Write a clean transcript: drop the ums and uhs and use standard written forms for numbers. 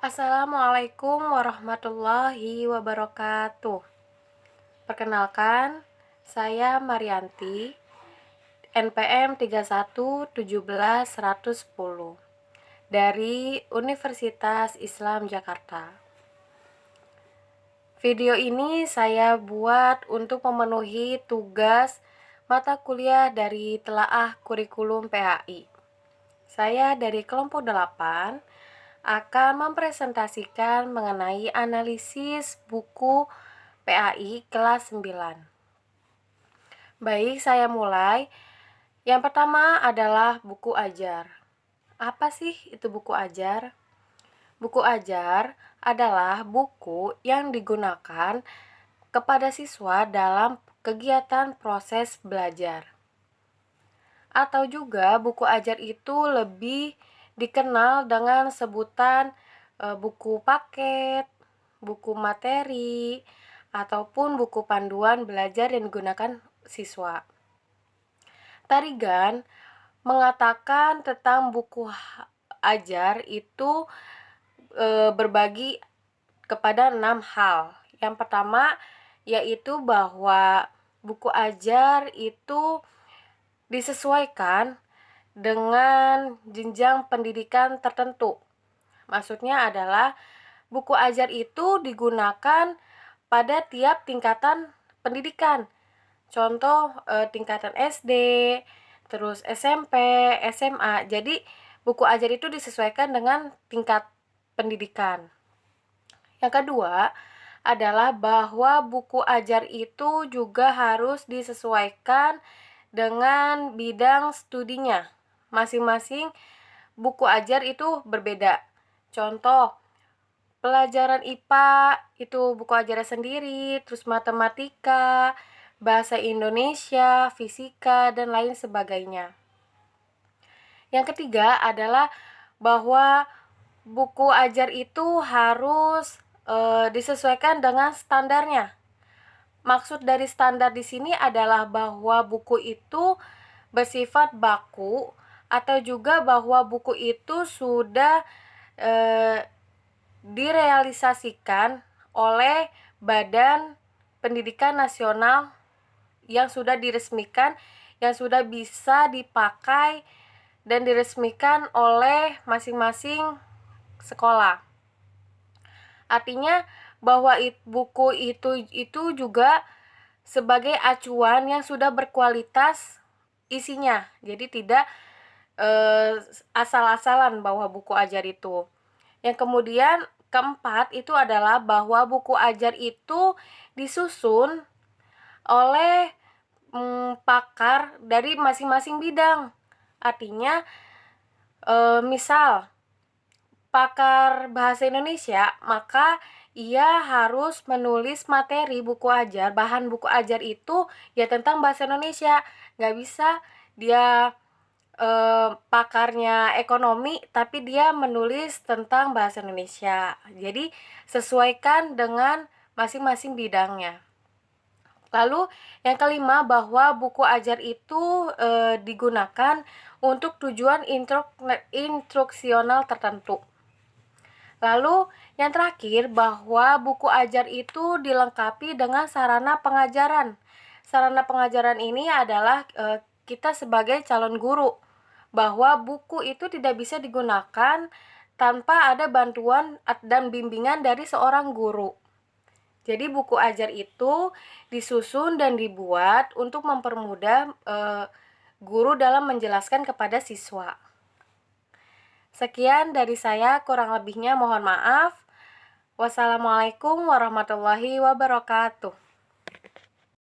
Assalamualaikum warahmatullahi wabarakatuh. Perkenalkan, saya Marianti, NPM 3117110 dari Universitas Islam Jakarta. Video ini saya buat untuk memenuhi tugas mata kuliah dari Telaah Kurikulum PHI. Saya dari kelompok 8 akan mempresentasikan mengenai analisis buku PAI kelas 9. Baik, saya mulai. Yang pertama adalah buku ajar. Apa sih itu buku ajar? Buku ajar adalah buku yang digunakan kepada siswa dalam kegiatan proses belajar. Atau juga buku ajar itu lebih dikenal dengan sebutan buku paket, buku materi, ataupun buku panduan belajar yang digunakan siswa. Tarigan mengatakan tentang buku ajar itu berbagi kepada 6 hal. Yang pertama yaitu bahwa buku ajar itu disesuaikan dengan jenjang pendidikan tertentu. Maksudnya adalah buku ajar itu digunakan pada tiap tingkatan pendidikan. Contoh tingkatan SD, terus SMP, SMA. Jadi buku ajar itu disesuaikan dengan tingkat pendidikan. Yang kedua adalah bahwa buku ajar itu juga harus disesuaikan dengan bidang studinya. Masing-masing buku ajar itu berbeda. Contoh, pelajaran IPA itu buku ajarnya sendiri, terus matematika, bahasa Indonesia, fisika, dan lain sebagainya. Yang ketiga adalah bahwa buku ajar itu harus disesuaikan dengan standarnya. Maksud dari standar di sini adalah bahwa buku itu bersifat baku atau juga bahwa buku itu sudah direalisasikan oleh Badan Pendidikan Nasional yang sudah diresmikan, yang sudah bisa dipakai dan diresmikan oleh masing-masing sekolah. Artinya bahwa buku itu juga sebagai acuan yang sudah berkualitas isinya. Jadi tidak asal-asalan bahwa buku ajar itu. Yang kemudian keempat itu adalah bahwa buku ajar itu disusun oleh pakar dari masing-masing bidang. Artinya misal pakar bahasa Indonesia, maka ia harus menulis materi buku ajar, bahan buku ajar itu ya tentang bahasa Indonesia. Nggak bisa dia pakarnya ekonomi, tapi dia menulis tentang bahasa Indonesia. Jadi sesuaikan dengan masing-masing bidangnya. Lalu yang kelima bahwa buku ajar itu digunakan untuk tujuan instruksional tertentu. Lalu yang terakhir bahwa buku ajar itu dilengkapi dengan sarana pengajaran. Sarana pengajaran ini adalah kita sebagai calon guru, bahwa buku itu tidak bisa digunakan tanpa ada bantuan dan bimbingan dari seorang guru. Jadi buku ajar itu disusun dan dibuat untuk mempermudah guru dalam menjelaskan kepada siswa. Sekian dari saya, kurang lebihnya mohon maaf. Wassalamualaikum warahmatullahi wabarakatuh.